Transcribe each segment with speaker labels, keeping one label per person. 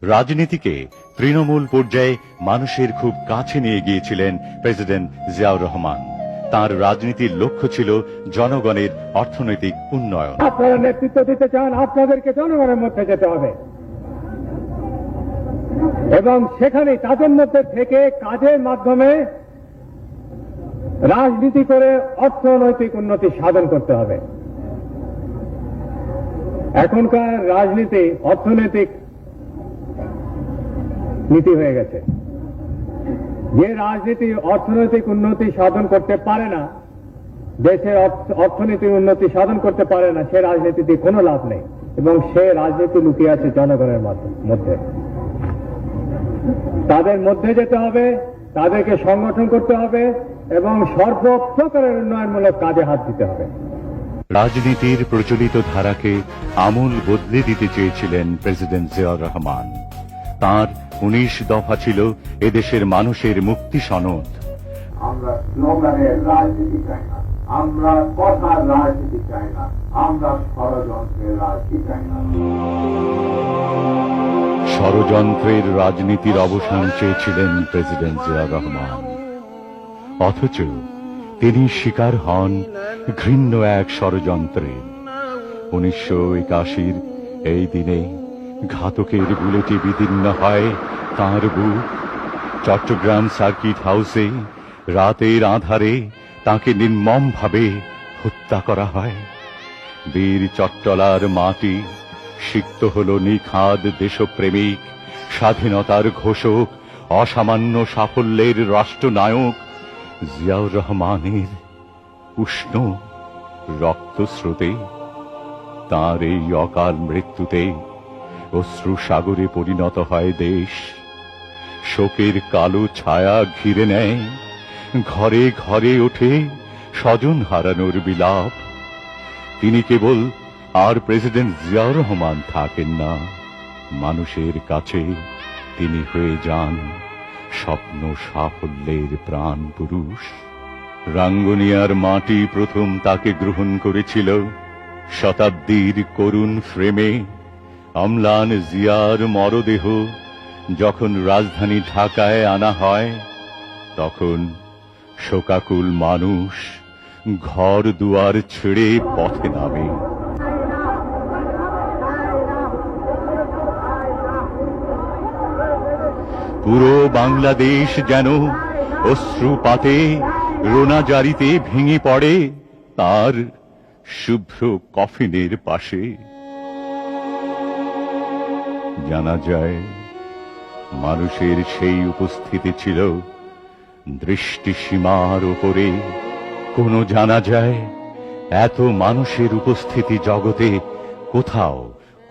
Speaker 1: রাজনীতিকে তৃণমূল পর্যায়ে মানুষের খুব কাছে নিয়ে গিয়েছিলেন প্রেসিডেন্ট জিয়াউর রহমান। তার রাজনীতির লক্ষ্য ছিল জনগণের অর্থনৈতিক উন্নয়ন।
Speaker 2: আপনারা নেতৃত্ব দিতে চান, আপনাদেরকে জনগণের মধ্যে যেতে হবে এবং সেখানে তাদের মধ্যে থেকে কাজের মাধ্যমে রাজনীতি করে অর্থনৈতিক উন্নতি সাধন করতে হবে। এখনকার রাজনীতি অর্থনৈতিক নীতি হয়ে গেছে। যে রাজনীতি অর্থনৈতিক উন্নতি সাধন করতে পারে না, দেশের অর্থনীতির উন্নতি সাধন করতে পারে না, সে রাজনীতিতে কোনো লাভ নেই এবং সে রাজনীতি লুকিয়ে আছে জনগণের মধ্যে। তাদের মধ্যে যেতে হবে, তাদেরকে সংগঠন করতে হবে এবং সর্বপ্রকারের উন্নয়নমূলক কাজে হাত দিতে হবে।
Speaker 1: রাজনীতির প্রচলিত ধারাকে আমূল বদলে দিতে চেয়েছিলেন প্রেসিডেন্ট জিয়াউর রহমান। তাঁর 19 দফা ছিল এদেশের মানুষের মুক্তি সনদ।
Speaker 3: আমরা স্লোগানের রাজনীতি চাই না, আমরা কথার রাজনীতি চাই না, আমরা ষড়যন্ত্রের রাজনীতি চাই না।
Speaker 1: ষড়যন্ত্রের রাজনীতির অবসান চেয়েছিলেন প্রেসিডেন্ট জিয়াউর রহমান, অথচ তিনি শিকার হন ঘৃণ্য এক ষড়যন্ত্রের। 1981 এই দিনে ঘাতকের বুলেটে বিদীর্ণ হয় তাঁর বুক। চট্টগ্রাম সার্কিট হাউসে রাতের আঁধারে তাঁকে নির্মমভাবে হত্যা করা হয়। বীর চট্টলার মাটি সিক্ত হল নিখাদ দেশপ্রেমিক, স্বাধীনতার ঘোষক, অসামান্য সাফল্যের রাষ্ট্রনায়ক জিয়াউর রহমানের উষ্ণ রক্তস্রোতে। তাঁর এই অকাল মৃত্যুতে অশ্রু সাগরে পরিণত হয় দেশ। শোকের কালো ছায়া ঘিরে নেয়, ঘরে ঘরে ওঠে স্বজন হারানোর বিলাপ। তিনি কেবল আর প্রেসিডেন্ট জিয়াউর রহমান থাকেন না, মানুষের কাছে তিনি হয়ে যান স্বপ্ন সাফল্যের প্রাণ পুরুষ। রাঙ্গুনিয়ার মাটি প্রথম তাকে গ্রহণ করেছিল শতাব্দীর করুণ ফ্রেমে। অম্লান জিয়ার মরদেহ যখন রাজধানী ঢাকায় আনা হয়, তখন শোকাকুল মানুষ ঘর দুয়ার ছেড়ে পথে নামে। পুরো বাংলাদেশ যেন অশ্রুপাতে রোনাজারিতে ভেঙে পড়ে তার শুভ্র কফিনের পাশে। জানা যায় মানুষের সেই উপস্থিতি ছিল দৃষ্টিসীমার উপরে। কোন জানা যায় এত মানুষের উপস্থিতি জগতে কোথাও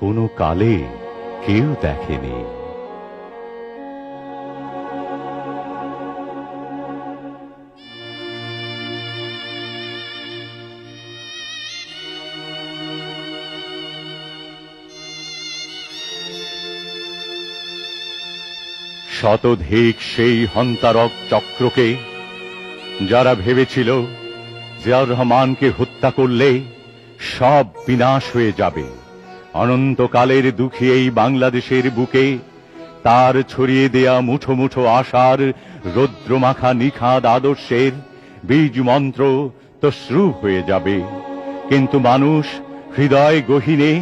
Speaker 1: কোনো কালে কেউ দেখেনি। শতধিক সেই হন্তারক চক্রকে যারা ভেবেছিল জিয়াউর রহমানকে হত্যা করলে সব বিনাশ হয়ে যাবে, অনন্তকালের দুঃখী এই বাংলাদেশের বুকে তার ছড়িয়ে দেয়া মুঠো মুঠো আশার রৌদ্রমাখা নিখাদ আদর্শের বীজ মন্ত্র তশ্রু হয়ে যাবে। কিন্তু মানুষ হৃদয় গহীনে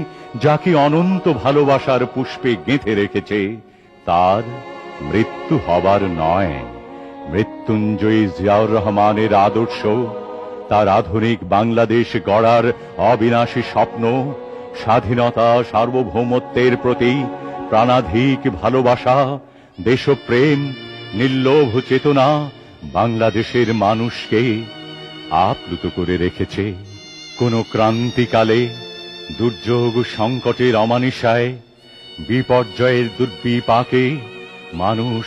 Speaker 1: যাকে অনন্ত ভালোবাসার পুষ্পে গেঁথে রেখেছে, তার মৃত্যু হবার নয়। মৃত্যুঞ্জয়ী জিয়াউর রহমানের আদর্শ, তার আধুনিক বাংলাদেশ গড়ার অবিনাশী স্বপ্ন, স্বাধীনতা সার্বভৌমত্বের প্রতি প্রাণাধিক ভালোবাসা, দেশপ্রেম, নির্লোভ চেতনা বাংলাদেশের মানুষকে আপ্লুত করে রেখেছে। কোন ক্রান্তিকালে দুর্যোগ সংকটের অমানিসায়, বিপর্যয়ের দুর্বিপাকে মানুষ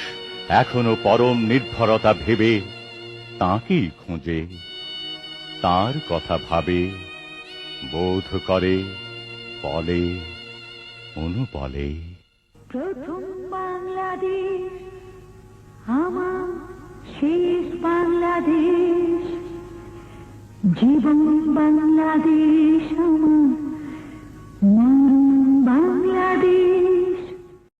Speaker 1: এখনো পরম নির্ভরতা ভেবে তাঁকেই খোঁজে, তাঁর কথা ভাবে, বোধ করে, বলে, অনুবলে।
Speaker 4: প্রথম বাংলাদেশ আমার শেষ বাংলাদেশ, জীবন বাংলাদেশ আমার